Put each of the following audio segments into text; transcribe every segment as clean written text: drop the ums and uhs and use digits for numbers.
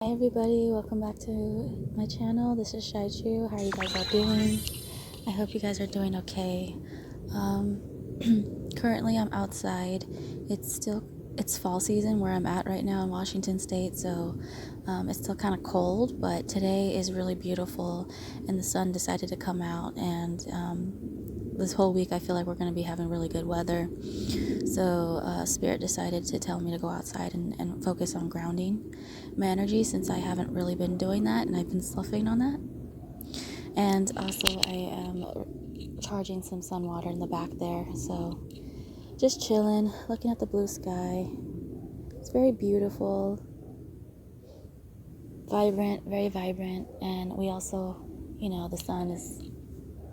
Hi everybody, welcome back to my channel. This is Cheychuu. How are you guys all doing? I hope you guys are doing okay. Currently I'm outside. It's fall season where I'm at right now in Washington State, so it's still kind of cold, but today is really beautiful and the sun decided to come out, and this whole week I feel like we're going to be having really good weather. So Spirit decided to tell me to go outside and focus on grounding my energy, since I haven't really been doing that and I've been sloughing on that. And also I am charging some sun water in the back there, so just chilling, looking at the blue sky. It's very beautiful, vibrant, very vibrant, and we also, the sun is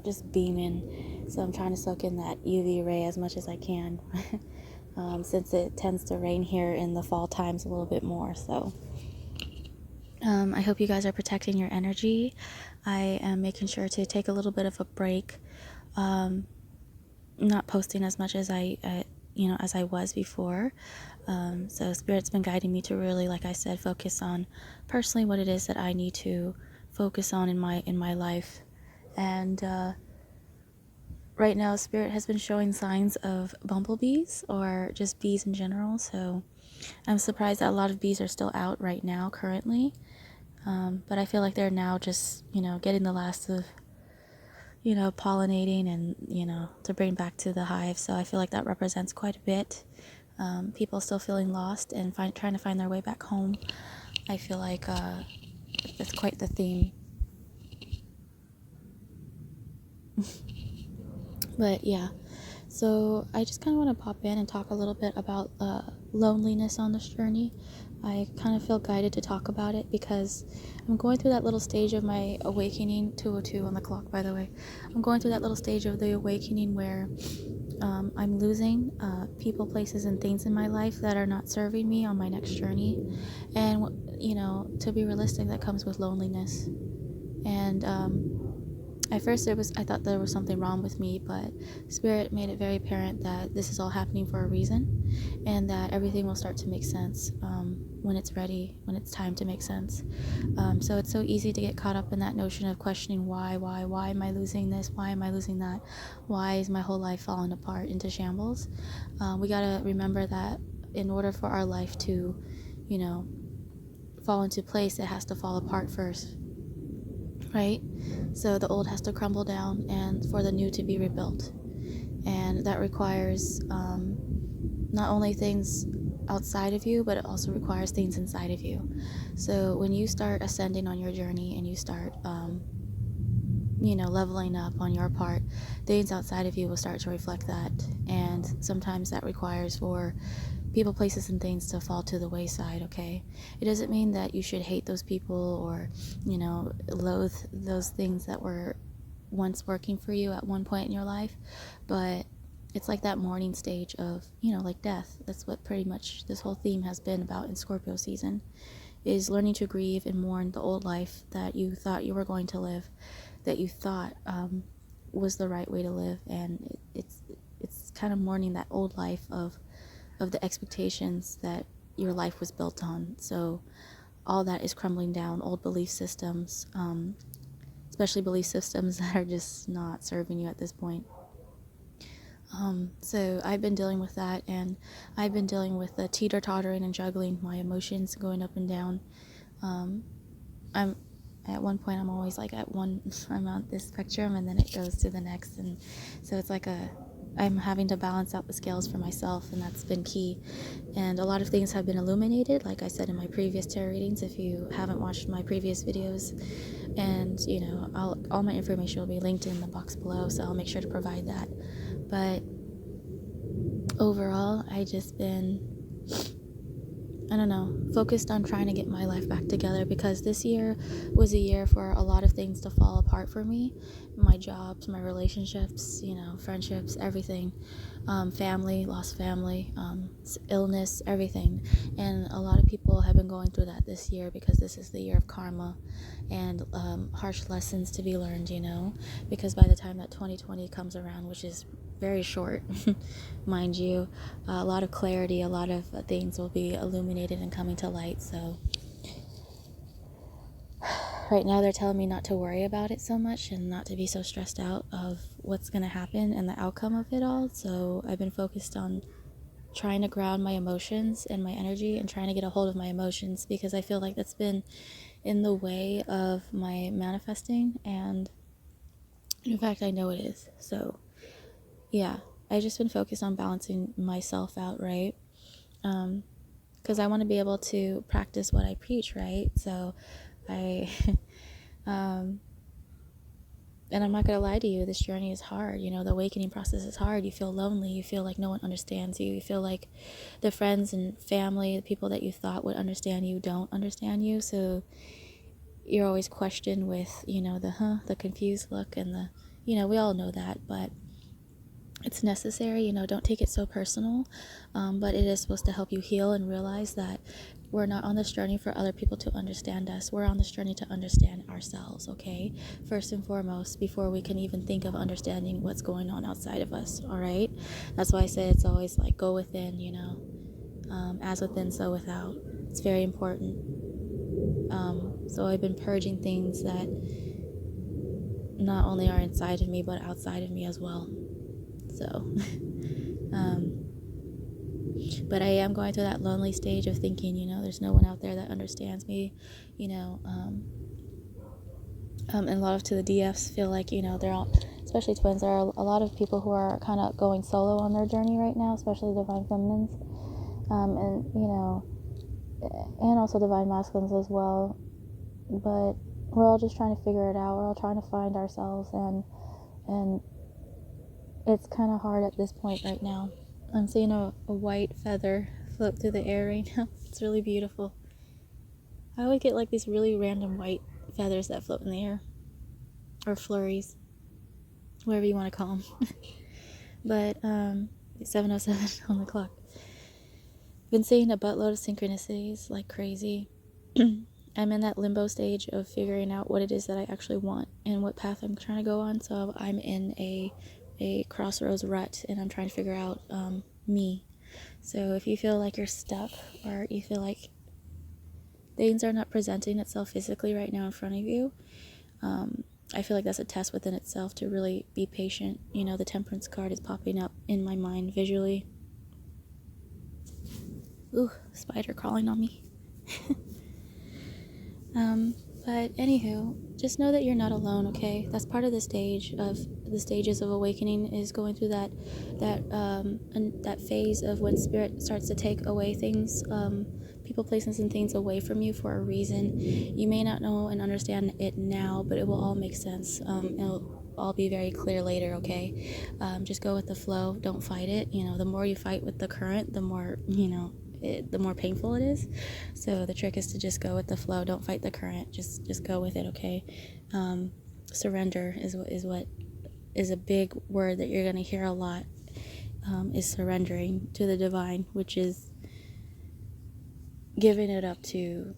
just beaming, so I'm trying to soak in that UV ray as much as I can. Since it tends to rain here in the fall times a little bit more, so I hope you guys are protecting your energy. I am making sure to take a little bit of a break, not posting as much as I was before. So Spirit's been guiding me to really, like I said, focus on personally what it is that I need to focus on in my life. And right now Spirit has been showing signs of bumblebees, or just bees in general, so I'm surprised that a lot of bees are still out right now currently. But I feel like they're now just, getting the last of, pollinating and, to bring back to the hive. So I feel like that represents quite a bit. People still feeling lost and trying to find their way back home. I feel like that's quite the theme. But yeah, so I just kind of want to pop in and talk a little bit about loneliness on this journey. I kind of feel guided to talk about it because I'm going through that little stage of my awakening. 2:02 on the clock, by the way. I'm going through that little stage of the awakening where I'm losing people, places, and things in my life that are not serving me on my next journey. And, to be realistic, that comes with loneliness. And at first I thought there was something wrong with me, but Spirit made it very apparent that this is all happening for a reason, and that everything will start to make sense when it's ready, when it's time to make sense. So it's so easy to get caught up in that notion of questioning why am I losing this? Why am I losing that? Why is my whole life falling apart into shambles? We gotta remember that in order for our life to, fall into place, it has to fall apart first. Right? So the old has to crumble down and for the new to be rebuilt. And that requires not only things outside of you, but it also requires things inside of you. So when you start ascending on your journey and you start, leveling up on your part, things outside of you will start to reflect that. And sometimes that requires for people, places, and things to fall to the wayside, okay? It doesn't mean that you should hate those people or, loathe those things that were once working for you at one point in your life, but it's like that mourning stage of, like death. That's what pretty much this whole theme has been about in Scorpio season, is learning to grieve and mourn the old life that you thought you were going to live, that you thought was the right way to live. And it's kind of mourning that old life of the expectations that your life was built on. So all that is crumbling down, old belief systems, especially belief systems that are just not serving you at this point. So I've been dealing with that, and I've been dealing with the teeter-tottering and juggling my emotions, going up and down. I'm at one point, I'm always like I'm on this spectrum, and then it goes to the next, and so it's like I'm having to balance out the scales for myself, and that's been key. And a lot of things have been illuminated, like I said in my previous tarot readings, if you haven't watched my previous videos. And, all my information will be linked in the box below, so I'll make sure to provide that. But overall, I just been, focused on trying to get my life back together, because this year was a year for a lot of things to fall apart for me. My jobs, my relationships, friendships, everything. Lost family, illness, everything. And a lot of people have been going through that this year, because this is the year of karma and harsh lessons to be learned, because by the time that 2020 comes around, which is very short, mind you, a lot of clarity, a lot of things will be illuminated and coming to light. So right now they're telling me not to worry about it so much and not to be so stressed out of what's going to happen and the outcome of it all. So I've been focused on trying to ground my emotions and my energy and trying to get a hold of my emotions, because I feel like that's been in the way of my manifesting, and in fact I know it is. So yeah, I've just been focused on balancing myself out, right? Because I want to be able to practice what I preach, right? So I and I'm not going to lie to you, this journey is hard. You know, the awakening process is hard. You feel lonely. You feel like no one understands you. You feel like the friends and family, the people that you thought would understand you, don't understand you. So you're always questioned with, you know, the confused look and the, you know, we all know that, but it's necessary. You know, don't take it so personal. But it is supposed to help you heal and realize that we're not on this journey for other people to understand us. We're on this journey to understand ourselves, okay? First and foremost, before we can even think of understanding what's going on outside of us, all right? That's why I say it's always like go within, you know, as within, so without. It's very important. So I've been purging things that not only are inside of me, but outside of me as well. So, but I am going through that lonely stage of thinking, you know, there's no one out there that understands me, you know, and a lot of to the DFs feel like, you know, they're all, especially twins, there are a lot of people who are kind of going solo on their journey right now, especially divine feminines, and, you know, and also divine masculines as well, but we're all just trying to figure it out. We're all trying to find ourselves, and it's kind of hard at this point right now. I'm seeing a white feather float through the air right now. It's really beautiful. I always get like these really random white feathers that float in the air, or flurries, whatever you want to call them. But 7:07 on the clock. Been seeing a buttload of synchronicities like crazy. I'm in that limbo stage of figuring out what it is that I actually want and what path I'm trying to go on. So I'm in a crossroads rut, and I'm trying to figure out me. So if you feel like you're stuck, or you feel like things are not presenting itself physically right now in front of you, I feel like that's a test within itself to really be patient. You know, the Temperance card is popping up in my mind visually. Ooh, spider crawling on me. But anywho, just know that you're not alone, okay? That's part of the stages of awakening, is going through that phase of when spirit starts to take away things, people, places, and things away from you for a reason. You may not know and understand it now, but it will all make sense. It'll all be very clear later, okay? Just go with the flow. Don't fight it. You know, the more you fight with the current, the more, you know, the more painful it is. So the trick is to just go with the flow. Don't fight the current. Just go with it, okay? Surrender is what is a big word that you're going to hear a lot, is surrendering to the divine, which is giving it up to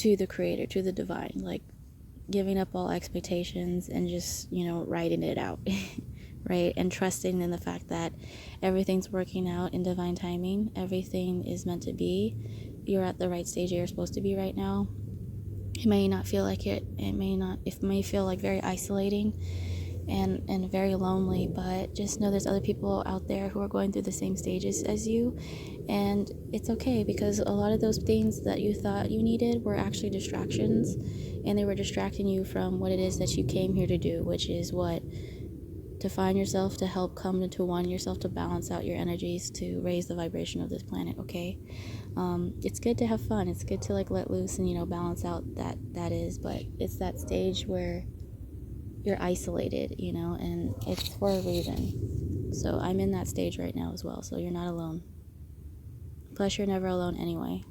the creator, to the divine, like giving up all expectations and just, you know, writing it out. Right? And trusting in the fact that everything's working out in divine timing. Everything is meant to be. You're at the right stage you're supposed to be right now. It may not feel like it. It may feel like very isolating and very lonely, but just know there's other people out there who are going through the same stages as you, and it's okay, because a lot of those things that you thought you needed were actually distractions, and they were distracting you from what it is that you came here to do, which is what? To find yourself, to help come into one yourself, to balance out your energies, to raise the vibration of this planet, okay? It's good to have fun. It's good to like let loose and, you know, balance out that is, but it's that stage where you're isolated, you know, and it's for a reason. So I'm in that stage right now as well, so you're not alone. Plus, you're never alone anyway.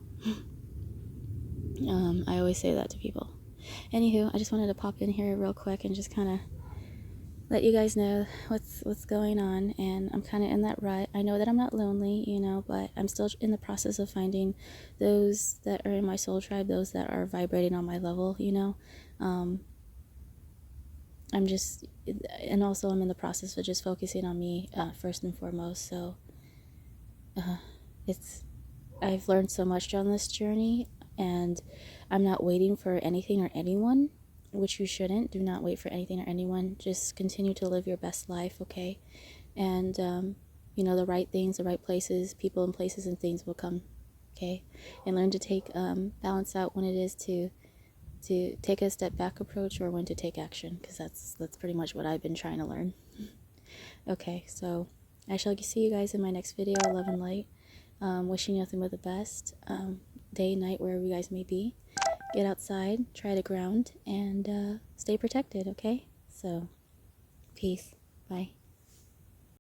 I always say that to people. Anywho, I just wanted to pop in here real quick and just kind of let you guys know what's going on, and I'm kind of in that rut. I know that I'm not lonely, you know, but I'm still in the process of finding those that are in my soul tribe, those that are vibrating on my level, you know. I'm just, and also I'm in the process of just focusing on me first and foremost. So I've learned so much on this journey, and I'm not waiting for anything or anyone, which you shouldn't. Do not wait for anything or anyone. Just continue to live your best life, okay? And you know, the right things, the right places, people and places and things will come, okay? And learn to take balance out when it is to take a step back approach, or when to take action, because that's pretty much what I've been trying to learn. Okay, so I shall see you guys in my next video. Love and light. Wishing you nothing but the best, day, night, wherever you guys may be. Get outside, try to ground, and stay protected, okay? So, peace. Bye.